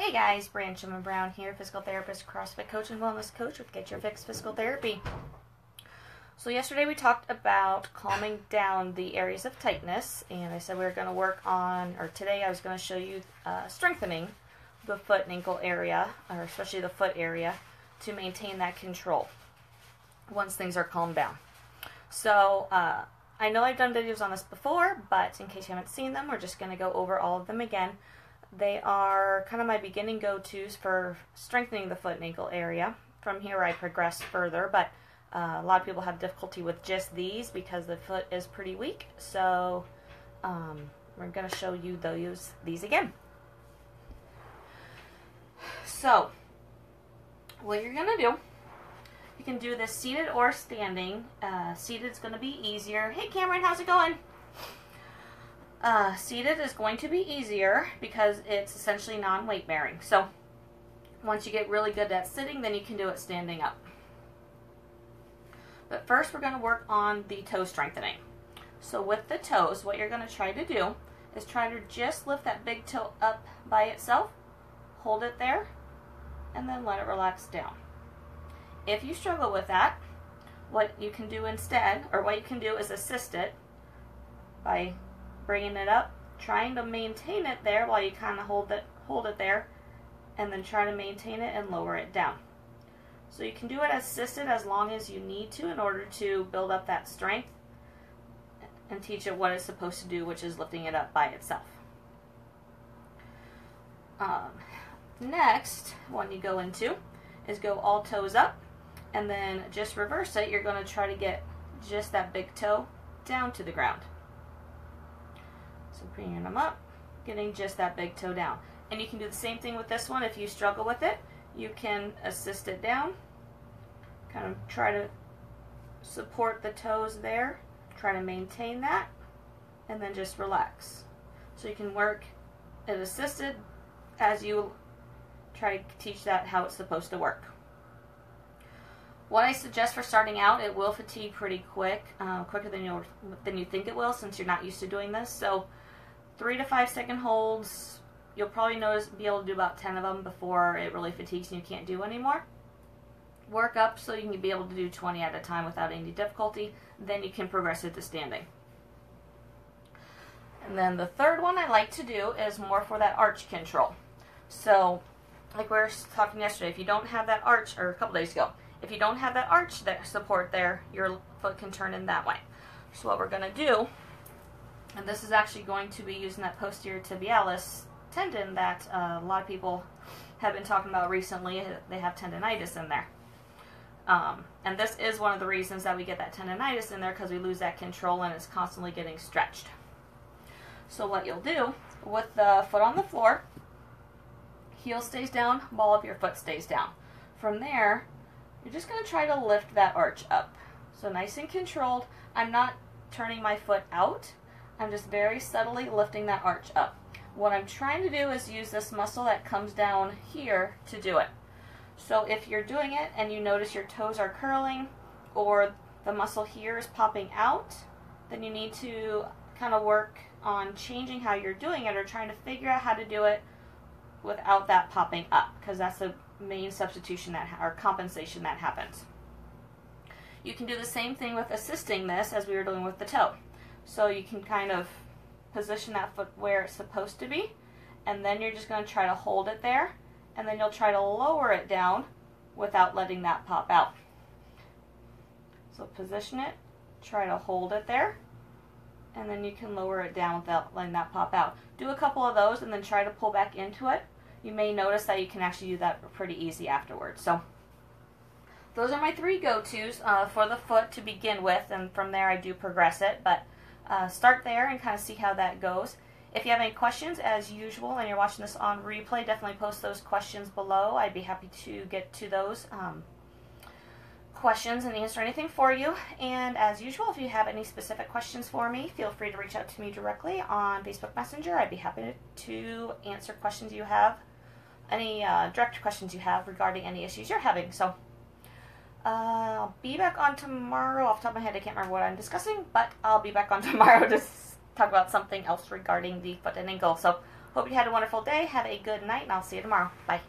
Hey guys, Brancham Brown here, physical therapist, CrossFit coach, and wellness coach with Get Your Fix Physical Therapy. So yesterday we talked about calming down the areas of tightness, and I said we were going to work on, or today I was going to show you strengthening the foot and ankle area, or especially the foot area, to maintain that control once things are calmed down. So I know I've done videos on this before, but in case you haven't seen them, we're just going to go over all of them again. They are kind of my beginning go-tos for strengthening the foot and ankle area. From here I progress further, but a lot of people have difficulty with just these because the foot is pretty weak. So we're going to show you these again. So what you're going to do, you can do this seated or standing. Seated is going to be easier. Hey Cameron, how's it going? Seated is going to be easier because it's essentially non-weight bearing. So once you get really good at sitting, then you can do it standing up. But first we're going to work on the toe strengthening. So with the toes, what you're going to try to do is try to just lift that big toe up by itself, hold it there, and then let it relax down. If you struggle with that, what you can do instead, or what you can do is assist it by bringing it up, trying to maintain it there while you kind of hold it there, and then try to maintain it and lower it down. So you can do it assisted as long as you need to in order to build up that strength and teach it what it's supposed to do, which is lifting it up by itself. Next one you go into is go all toes up, and then just reverse it. You're going to try to get just that big toe down to the ground. So bringing them up, getting just that big toe down. And you can do the same thing with this one. If you struggle with it, you can assist it down, kind of try to support the toes there, try to maintain that, and then just relax. So you can work it assisted as you try to teach that how it's supposed to work. What I suggest for starting out, it will fatigue pretty quick, quicker than you think it will, since you're not used to doing this. So 3 to 5 second holds, you'll probably be able to do about 10 of them before it really fatigues and you can't do anymore. Work up so you can be able to do 20 at a time without any difficulty. Then you can progress it to standing. And then the third one I like to do is more for that arch control. So like we were talking yesterday, if you don't have that arch, or a couple days ago, if you don't have that arch support there, your foot can turn in that way. So what we're going to do, and this is actually going to be using that posterior tibialis tendon that a lot of people have been talking about recently. They have tendonitis in there. And this is one of the reasons that we get that tendonitis in there, because we lose that control and it's constantly getting stretched. So what you'll do, with the foot on the floor, heel stays down, ball of your foot stays down. From there, you're just going to try to lift that arch up. So nice and controlled. I'm not turning my foot out. I'm just very subtly lifting that arch up. What I'm trying to do is use this muscle that comes down here to do it. So if you're doing it and you notice your toes are curling or the muscle here is popping out, then you need to kind of work on changing how you're doing it, or trying to figure out how to do it without that popping up, because that's the main substitution or compensation that happens. You can do the same thing with assisting this as we were doing with the toe. So you can kind of position that foot where it's supposed to be, and then you're just going to try to hold it there, and then you'll try to lower it down without letting that pop out. So position it, try to hold it there, and then you can lower it down without letting that pop out. Do a couple of those and then try to pull back into it. You may notice that you can actually do that pretty easy afterwards. So those are my 3 go-tos for the foot to begin with, and from there I do progress it, but start there and kind of see how that goes. If you have any questions, as usual, and you're watching this on replay, definitely post those questions below. I'd be happy to get to those questions and answer anything for you. And as usual, if you have any specific questions for me, feel free to reach out to me directly on Facebook Messenger. I'd be happy to answer questions you have, any direct questions you have regarding any issues you're having. So I'll be back on tomorrow. Off the top of my head, I can't remember what I'm discussing, but I'll be back on tomorrow to talk about something else regarding the foot and ankle. So Hope you had a wonderful day. Have a good night, and I'll see you tomorrow. Bye.